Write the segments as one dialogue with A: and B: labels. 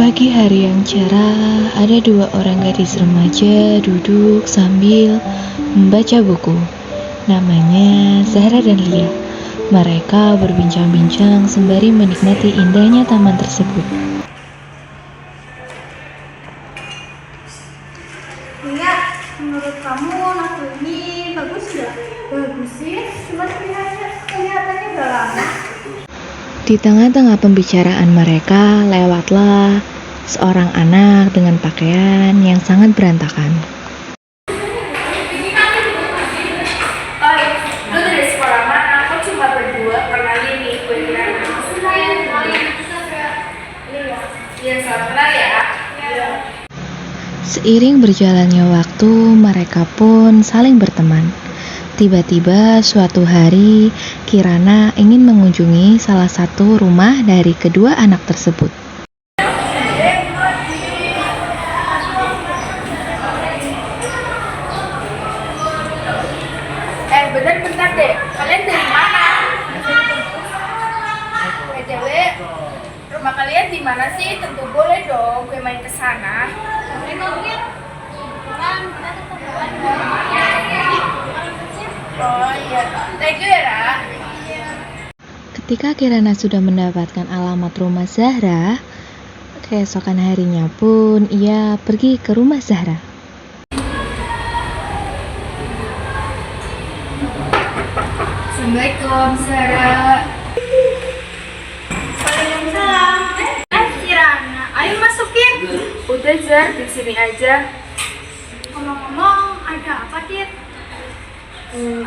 A: Pagi hari yang cerah, ada dua orang gadis remaja duduk sambil membaca buku. Namanya Zahra dan Lia. Mereka berbincang-bincang sembari menikmati indahnya taman tersebut.
B: Lia, menurut kamu lagu ini bagus nggak? Bagus sih, cuma kelihatannya udah lama.
A: Di tengah-tengah pembicaraan mereka, lewatlah seorang anak dengan pakaian yang sangat berantakan.
B: Oi, lu dari sekolah mana? Kok cuma berdua? Kenalin nih, gue Kirana. Iya, selamat kenal ya. Iya.
A: Seiring berjalannya waktu, mereka pun saling berteman. Tiba-tiba suatu hari, Kirana ingin mengunjungi salah satu rumah dari kedua anak tersebut.
B: Bentar deh. Kalian dari mana? BTW, rumah kalian di mana sih? Tentu boleh dong, gue main ke sana. Oh iya, thank you ya, Ra.
A: Ketika Kirana sudah mendapatkan alamat rumah Zahra, keesokan harinya pun ia pergi ke rumah Zahra.
B: Assalamualaikum, Zahra. Waalaikumsalam. Kirana, ayo masukin. Udah, Zar, di sini aja. Ngomong-ngomong, ada apa, Kit?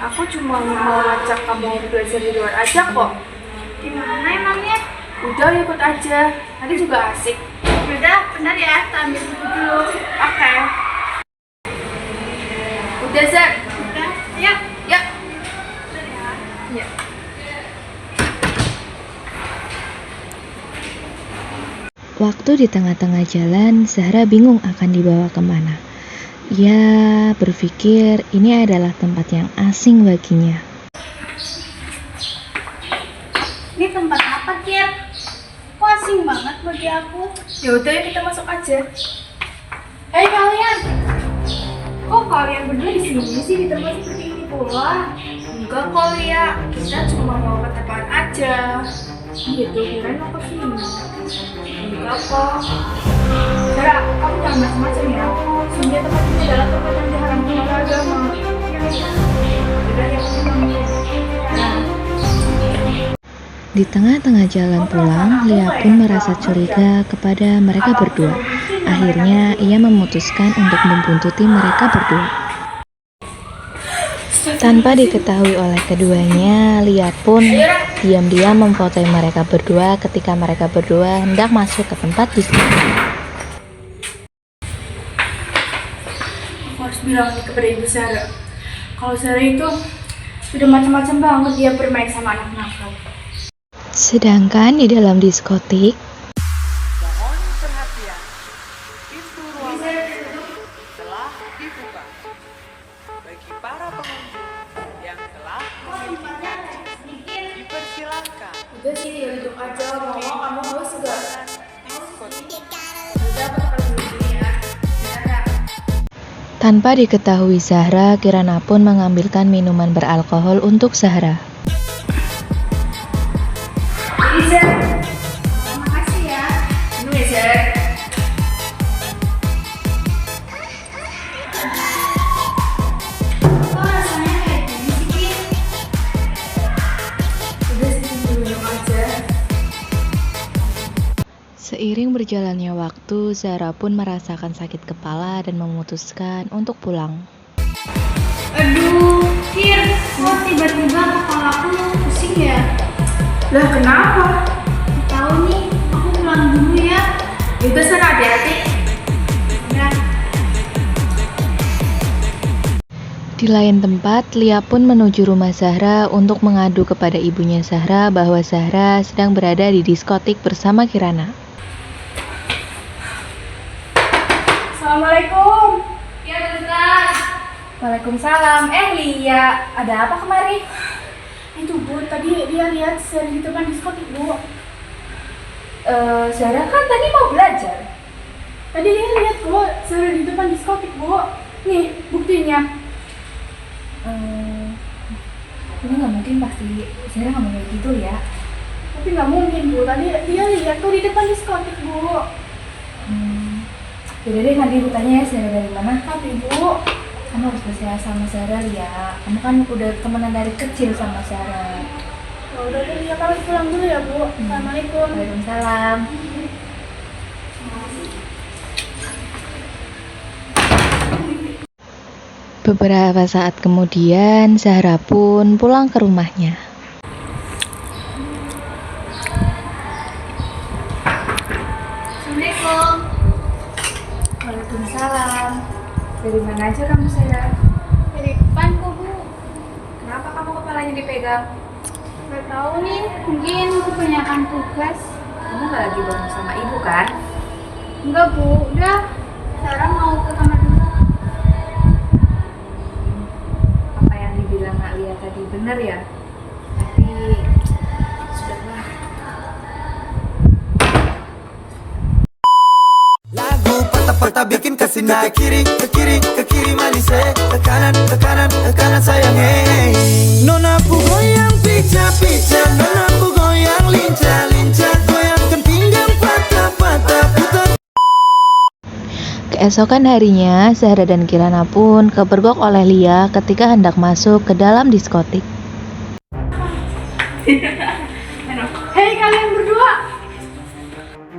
B: Aku cuma mau ngajak kamu belajar di luar aja kok. Gimana emangnya? Udah, ikut aja. Nanti juga asik. Udah, bentar ya, tak ambil buku dulu. Oke. Udah, Zar. Udah, yuk. Yuk. Ya.
A: Waktu di tengah-tengah jalan, Zahra bingung akan dibawa kemana. Ia berpikir ini adalah tempat yang asing baginya.
B: Ini tempat apa, Kit? Kok asing banget bagi aku? Ya udah, kita masuk aja. Hei kalian, kok kalian berdua di sini sih di tempat seperti ini pula? Enggak kok, Lia. Kita cuma mau ke tempat aja. Gitu, kirain mau ke sini. Enggak kok. Zara, kamu jangan macam-macam ya. Sebenarnya tempat ini adalah tempat yang diharamkan oleh agama. Udah ya, nah.
A: Di tengah-tengah jalan pulang, Lia pun merasa curiga kepada mereka berdua. Akhirnya, ia memutuskan untuk membuntuti mereka berdua. Tanpa diketahui oleh keduanya, Lia pun diam-diam memfotoin mereka berdua ketika mereka berdua hendak masuk ke tempat diskotik.
B: Aku harus bilang nih kepada Ibu Zara. Kalau Zara itu sudah macam-macam banget dia bermain sama anak nakal.
A: Sedangkan di dalam diskotik,
C: Mohon perhatian, pintu ruangan telah dibuka. Bagi para pengunjung yang telah memiliki janji, dipersilakan.
B: Udah sini ya, duduk aja. Mau kamu haus gak?
C: Diskotik.
B: Udah, aku tekan dulu sini ya. Zara.
A: tanpa diketahui Zahra, Kirana pun mengambilkan minuman beralkohol untuk Zahra.
B: Ini Zara. Makasih ya. Minum ya, Zara. Kok rasanya kayak gini sih, Kit? Udah sini minum aja.
A: Seiring berjalannya waktu, Zahra pun merasakan sakit kepala dan memutuskan untuk pulang.
B: Aduh, Kir, kok tiba-tiba kepalaku pusing ya? Lah kenapa? Tahu nih, aku pulang dulu ya. Itu serah hati-hati. Ya.
A: Di lain tempat, Lia pun menuju rumah Zahra untuk mengadu kepada ibunya Zahra bahwa Zahra sedang berada di diskotik bersama Kirana.
B: Assalamualaikum. Ya, Ustaz. Waalaikumsalam. Lia, ada apa kemari? Itu Bu, tadi dia lihat Zara di depan diskotik Bu. Zara kan tadi mau belajar. Tadi lihat kok Zara di depan diskotik, Bu. Nih, buktinya. Ini nggak mungkin, pasti Zara nggak mau kayak gitu ya. Tapi nggak mungkin, Bu. Tadi dia lihat tuh di depan diskotik, Bu. Yaudah deh, nanti ibu tanya ya Zara dari mana. Tapi Bu, kamu harus percaya sama Zara ya. Kamu kan udah temenan dari kecil sama Zara. Oh, udah deh, ya kami pulang dulu ya Bu. Assalamualaikum. Waalaikumsalam.
A: Beberapa saat kemudian, Zahra pun pulang ke rumahnya.
B: Assalamualaikum. Waalaikumsalam. Dari mana aja kamu, Zahra? Dari depan kok, Bu. Kenapa kamu kepalanya dipegang? Gak tahu nih, mungkin kebanyakan tugas. Kamu gak lagi bareng sama ibu kan? Enggak, Bu. Udah, Zahra mau ke kamar dulu. Apa yang dibilang Nak Lia tadi benar ya? Tapi sudahlah.
D: Lagu patah-patah bikin kasih naik ke kiri manisnya ke kanan sayang hey. Nona pu goyang pica nona pu goyang lincah goyangkan pinggang patah-patah putar.
A: Keesokan harinya, Zahra dan Kirana pun kepergok oleh Lia ketika hendak masuk ke dalam diskotik.
B: Hei kalian berdua,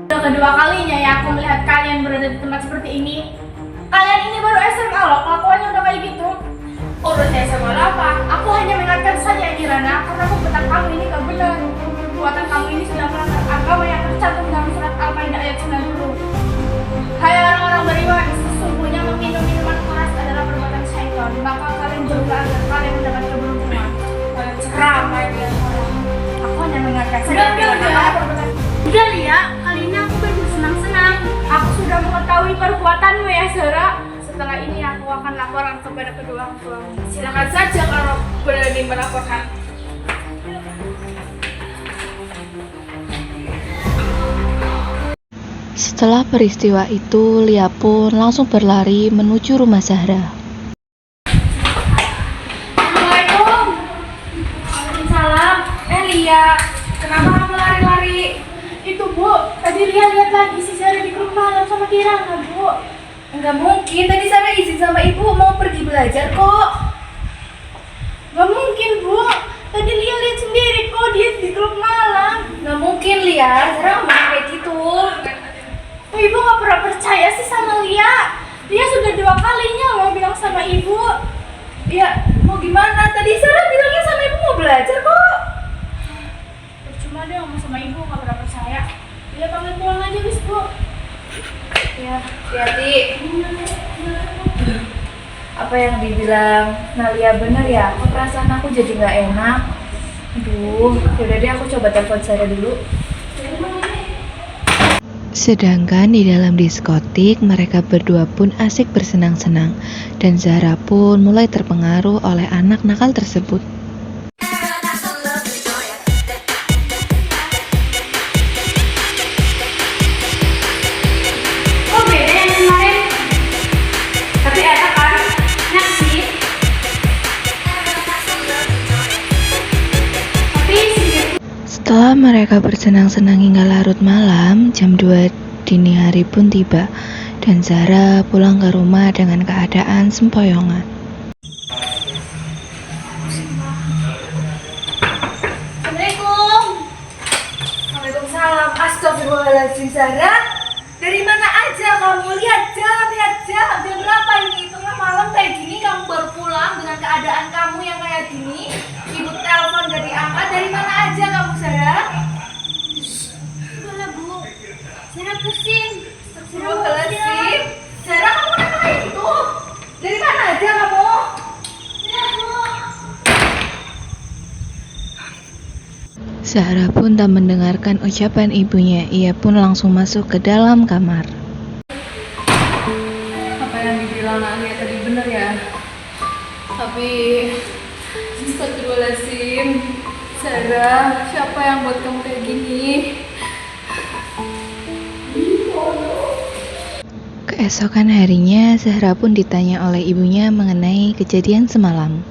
B: udah kedua kalinya ya aku melihat kalian berada di tempat seperti ini. Kalian ini baru SMA loh, kelakuannya udah kayak gitu. Urusnya SMA apa? Aku hanya mengingatkan saja Kirana, karena perbuatan kamu ini gak benar. Perbuatan kamu ini sudah melanggar agama yang tercantum dalam surat Al-Maidah ayat 90. Hai orang-orang beriman, sesungguhnya meminum minuman keras adalah perbuatan syaitan. Maka kalian jauhlah agar kalian mendapat keberuntungan. Kalian ceramah ya orang. Aku hanya mengingatkan saja Kirana. Udah Lia, kali ini aku bersenang-senang. Aku sudah mengetahui perbuatanmu ya Zara. Setelah ini aku akan laporan kepada kedua orang tua. Silakan saja kalau berani melaporkan.
A: Setelah peristiwa itu, Lia pun langsung berlari menuju rumah Zahra.
B: Assalamualaikum. Waalaikumsalam. Lia, kenapa kamu lari-lari? Itu Bu, tadi Lia lihat lagi si Zara di klub malam sama Kirana, Bu. Enggak mungkin, tadi Zara izin sama ibu mau pergi belajar kok. Enggak mungkin Bu, tadi Lia lihat sendiri kok dia di klub malam. Enggak mungkin Lia, Zara ngomong kayak gitu. Ibu gak pernah percaya sih sama Lia. Dia sudah 2 kalinya mau bilang sama ibu. Ya, mau gimana? Tadi Zara bilangnya sama ibu mau belajar kok. Percuma dia ngomong sama ibu, gak pernah percaya. Dia panggil pulang aja bis Bu. Ya, hati-hati. Apa yang dibilang Nalia bener ya? Kok perasaan aku jadi gak enak? Aduh, yaudah deh aku coba telepon Zara dulu.
A: Sedangkan di dalam diskotik, mereka berdua pun asik bersenang-senang, dan Zahra pun mulai terpengaruh oleh anak nakal tersebut.
B: Oh beda yang kemarin. Tapi enak kan? Enak sih. Tapi sedikit.
A: Setelah mereka bersenang-senang hingga larut malam, jam 2 dini hari pun tiba, dan Zahra pulang ke rumah dengan keadaan sempoyongan.
B: Assalamualaikum. Waalaikumsalam. Astagfirullahaladzim Zara. Dari mana aja kamu? Lihat jam. Jam berapa ini? Tengah malam kayak gini kamu baru pulang dengan keadaan kamu yang kayak gini. Ibu telepon gak diangkat. Dari mana aja kamu Zara? Udah Bu. Zara pusing. Astagfirullahaladzim. Zara kamu kenapa kayak gitu? Dari mana aja kamu? Ya Bu.
A: Zahra pun tak mendengarkan ucapan ibunya, ia pun langsung masuk ke dalam kamar.
B: Apa yang dibilang Nalia tadi bener ya? Tapi astagfirullahaladzim Zara, siapa yang buat kamu kayak gini?
A: Keesokan harinya, Zahra pun ditanya oleh ibunya mengenai kejadian semalam.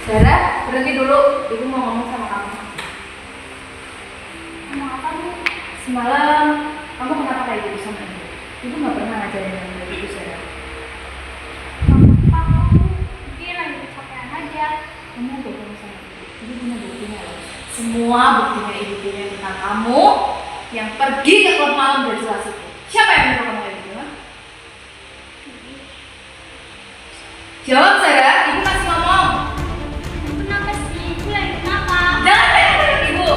B: Zahra, berhenti dulu. Ibu mau ngomong sama kamu. Ngomong apa, Bu? Semalam, kamu kenapa kayak gitu sama ibu? Ibu gak pernah ngajarin kamu kayak gitu, Zahra. Kenapa, Bu? Mungkin lagi kecapean aja. Kamu bohong sama ibu. Ibu punya buktinya loh. Semua buktinya ibu punya tentang kamu yang pergi ke klub malam berjelas itu. Siapa yang nyuruh kamu kayak gitu? Ha? Jawab, Zahra. Ibu masih ngomong.
E: Kenapa sih? Ibu lagi kenapa?
B: Jangan banyak ibu.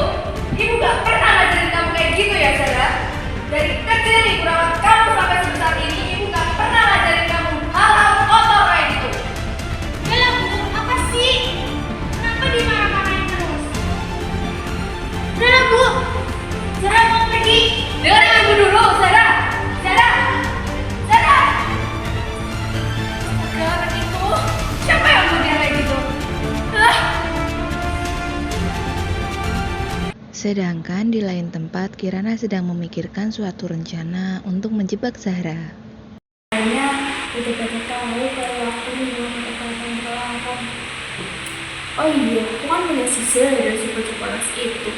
B: Ibu gak pernah ngajarin kamu kayak gitu ya, Zahra. Dari kecil ibu rawat kamu sampai sebesar ini, ibu gak pernah ngajarin kamu hal-hal kotor kayak gitu.
E: Bella, Bu, apa sih? Kenapa dimarah-marahin terus? Udah, Bu. Zahra mau pergi.
B: Dengerin ibu dulu, Zahra. Zahra. Zahra. Astaga, itu. Siapa yang mau dia kayak gitu? Ah.
A: Sedangkan di lain tempat, Kirana sedang memikirkan suatu rencana untuk menjebak Zahra.
E: Kayaknya udah pada tahu kalau aku belum ketemu pelanggan.
B: Oh iya, aku kan punya sisir dari super panas itu.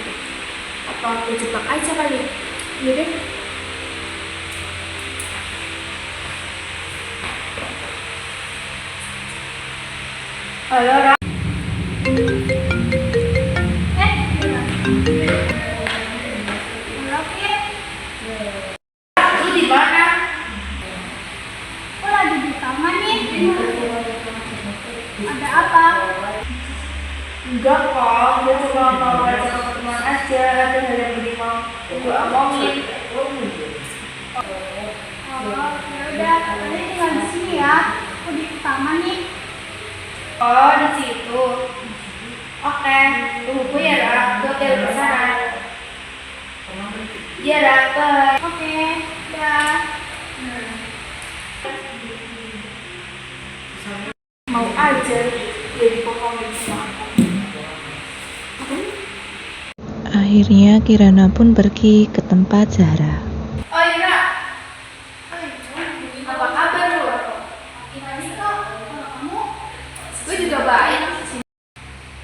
B: Apa aku jebak aja kali? Iya deh. Halo, Ra.
E: Halo, Kir.
B: Lu di mana?
E: Aku lagi di taman nih. Ada apa?
B: Enggak kok, dia cuma mau ajak ketemuan aja. Ada hal yang lebih mau gue omongin.
E: Oh, ya udah. Kalian tinggal di sini ya. Aku di taman nih.
B: Oh, di situ. Oke, tunggu ya, Ra. Gue kirim pesanan. Iya, Ra. Bye.
E: Oke, dah.
B: Mau aja jadi bohongin sama aku.
A: Akhirnya Kirana pun pergi ke tempat Zahra.
B: Oh iya, Ra. Apa kabar lu?
E: Gimana kok? Kalau kamu
B: Gue juga baik.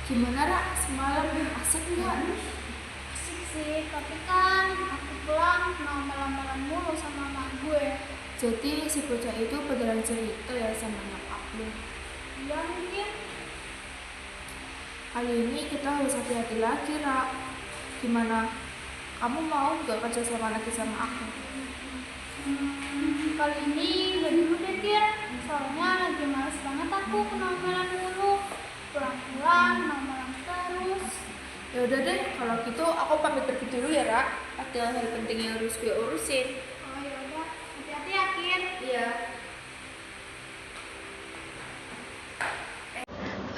E: gimana, Ra? Semalam asik nggak? Asik sih, tapi kan aku pulang mau malam-malam mulu sama mama gue.
B: Jadi si bocah itu beneran cerita ya sama nyokap lu.
E: Iya mungkin.
B: Kali ini kita harus hati-hati lagi, Ra. Gimana? Kamu mau gak kerja sama lagi sama aku?
E: Kali ini gak dulu deh, Kir. Soalnya lagi males banget aku ke nomelan mulu. Pulang-pulang, nomelan terus.
B: Ya udah deh, kalau gitu aku pamit pergi dulu ya, Ra. Ada hal penting yang harus gue urusin.
E: Oh ya udah, hati-hati ya, Kir.
B: Iya.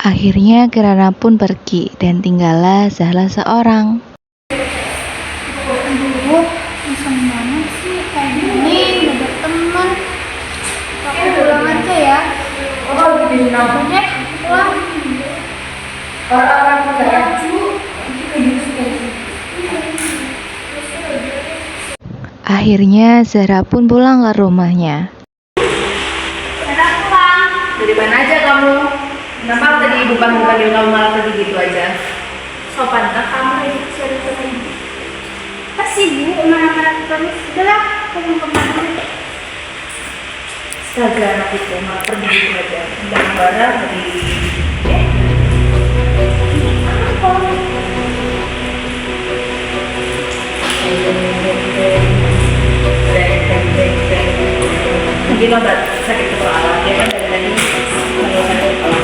A: Akhirnya Kirana pun pergi dan tinggallah Zahra seorang.
E: Aduh, iseng banget sih kayak gini, gak ada temen. Aku pulang aja ya.
B: Oh, bikin aku deh.
E: Pulang.
B: Orang-orang pada
A: Akhirnya Zahra pun pulang ke rumahnya.
E: Dadah pulang.
B: Dari mana aja kamu? Kenapa tadi ibu panggil kamu malah pergi gitu aja? Sopankah kamu kayak gitu share sama ibu?
E: Kasih Bu, marah-marah terus. Udahlah, aku mau kemana aja.
B: Astaga, anak itu malah pergi gitu aja. Udah barang dari mungkin obat sakit kepala dia kan dari tadi kalau sakit kepala.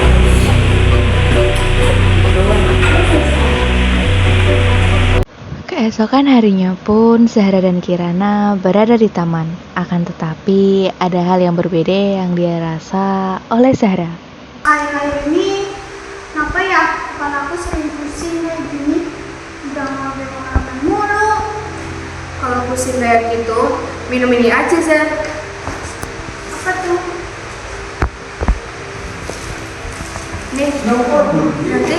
A: Keesokan harinya pun Zahra dan Kirana berada di taman. Akan tetapi ada hal yang berbeda yang dia rasa oleh Zahra.
E: Akhir-akhir ini, kenapa ya? Kalau aku sering pusing kayak gini, udah mau pengalaman mulu.
B: Kalau pusing kayak gitu, minum ini aja, Zah.
E: Apa tuh?
B: Nih, nanti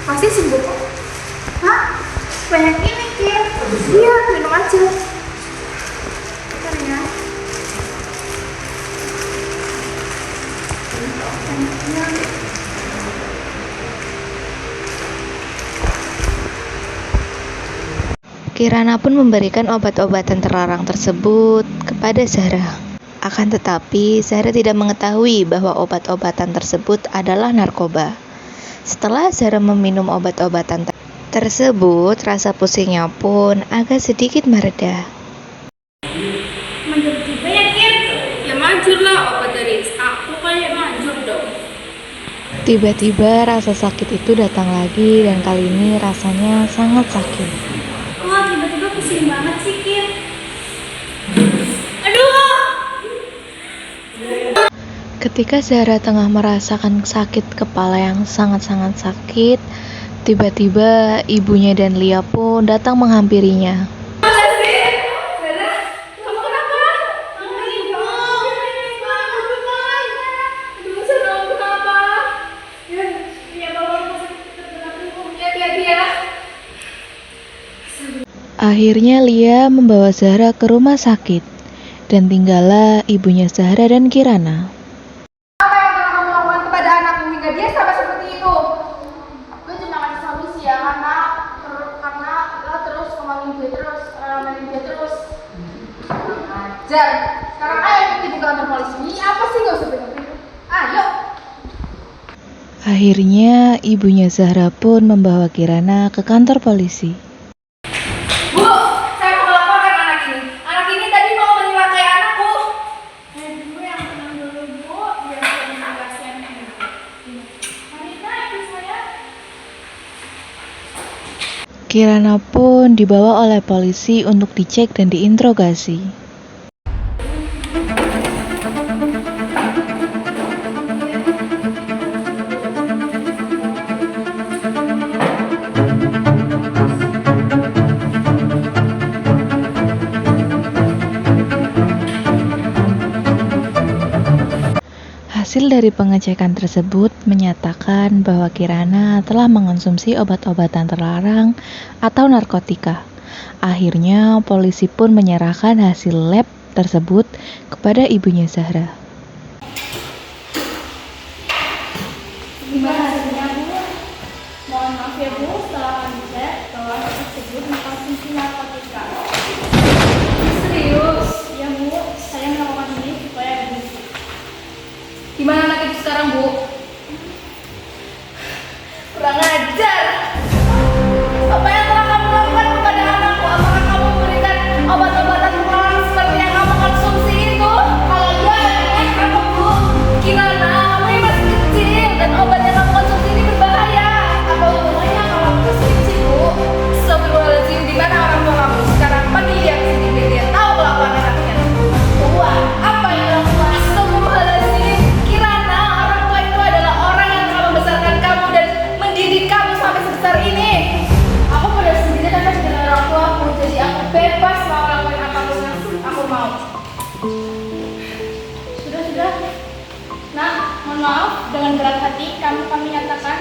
B: pasti sembuh kok.
E: Hah? Banyak ini, Kir.
B: Iya, minum aja.
A: Kirana pun memberikan obat-obatan terlarang tersebut kepada Zahra. Akan tetapi, Zahra tidak mengetahui bahwa obat-obatan tersebut adalah narkoba. Setelah Zahra meminum obat-obatan tersebut, rasa pusingnya pun agak sedikit mereda.
E: Manjur juga ya, Kir? Ya manjur lah, obat dari aku kayak manjur dong.
A: Tiba-tiba rasa sakit itu datang lagi dan kali ini rasanya sangat sakit.
E: Wah, tiba-tiba pusing banget sih, Kir. Aduh!
A: Ketika Zahra tengah merasakan sakit kepala yang sangat-sangat sakit, tiba-tiba ibunya dan Lia pun datang menghampirinya. Akhirnya Lia membawa Zahra ke rumah sakit dan tinggallah ibunya Zahra dan Kirana.
B: Apa yang telah kamu lakukan kepada anakmu hingga dia sampai seperti itu?
E: Gue cuma kasih solusi ya, karena lo terus ngomongin dia terus, ngomongin dia terus.
B: Ajar. Sekarang ayo kita ke kantor polisi. Ini apa sih, nggak usah pegang-pegang. Ayo.
A: Akhirnya ibunya Zahra pun membawa Kirana ke kantor polisi.
B: Bu, saya mau melaporkan anak ini. Anak ini tadi mau menyelakai anakku.
E: Gue yang tenang dulu, Bu, biar saya menjelaskan ini. Marina, itu saya.
A: Kirana pun dibawa oleh polisi untuk dicek dan diinterogasi. Hasil dari pengecekan tersebut menyatakan bahwa Kirana telah mengonsumsi obat-obatan terlarang atau narkotika. Akhirnya, polisi pun menyerahkan hasil lab tersebut kepada ibunya Zahra.
E: Gimana hasilnya, Bu? Mohon maaf ya, Bu, setelah kami cek bahwa anak tersebut mengkonsumsi narkotika.
B: Serius?
E: Ya, Bu, saya melakukan ini supaya begitu.
B: Gimana anak itu sekarang, Bu? Kurang ajar. Apa yang telah kamu lakukan kepada anakku? Apakah kamu memberikan obat-obatan terlarang seperti yang kamu konsumsi itu? Kalau iya, kamu, Bu. Kirana, kamu ini masih kecil dan obat yang kamu konsumsi ini berbahaya. Apa hubungannya kalau aku masih kecil, Bu? Astagfirullahaladzim, di mana orang tua kamu? Sekarang panggil dia ke sini biar dia tahu kelakuan anaknya. Wah, apa yang dilakukan? Astagfirullahaladzim. Kirana, orang tua itu adalah orang yang telah membesarkan kamu dan mendidik kamu sampai sebesar ini. Aku pada sendiri kan dengan orang tuaku, jadi aku bebas mau lakuin apapun yang aku mau.
E: Sudah. Nah, mohon maaf, dengan berat hati kami nyatakan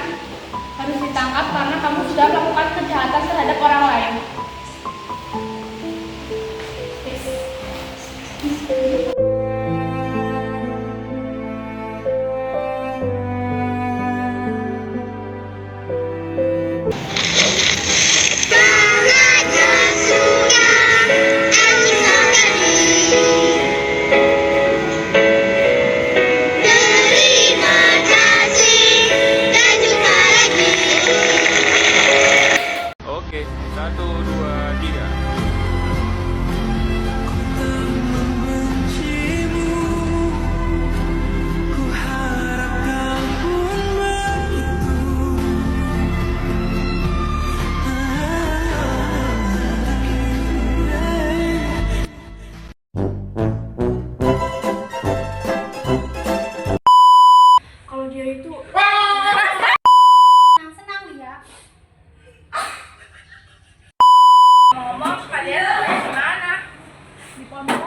E: harus ditangkap karena kamu sudah melakukan kejahatan terhadap orang lain.
C: Oke, 1, 2, 3.
E: Kalau dia itu senang ya.
B: Ngomong kalian di mana?
E: Di pondok.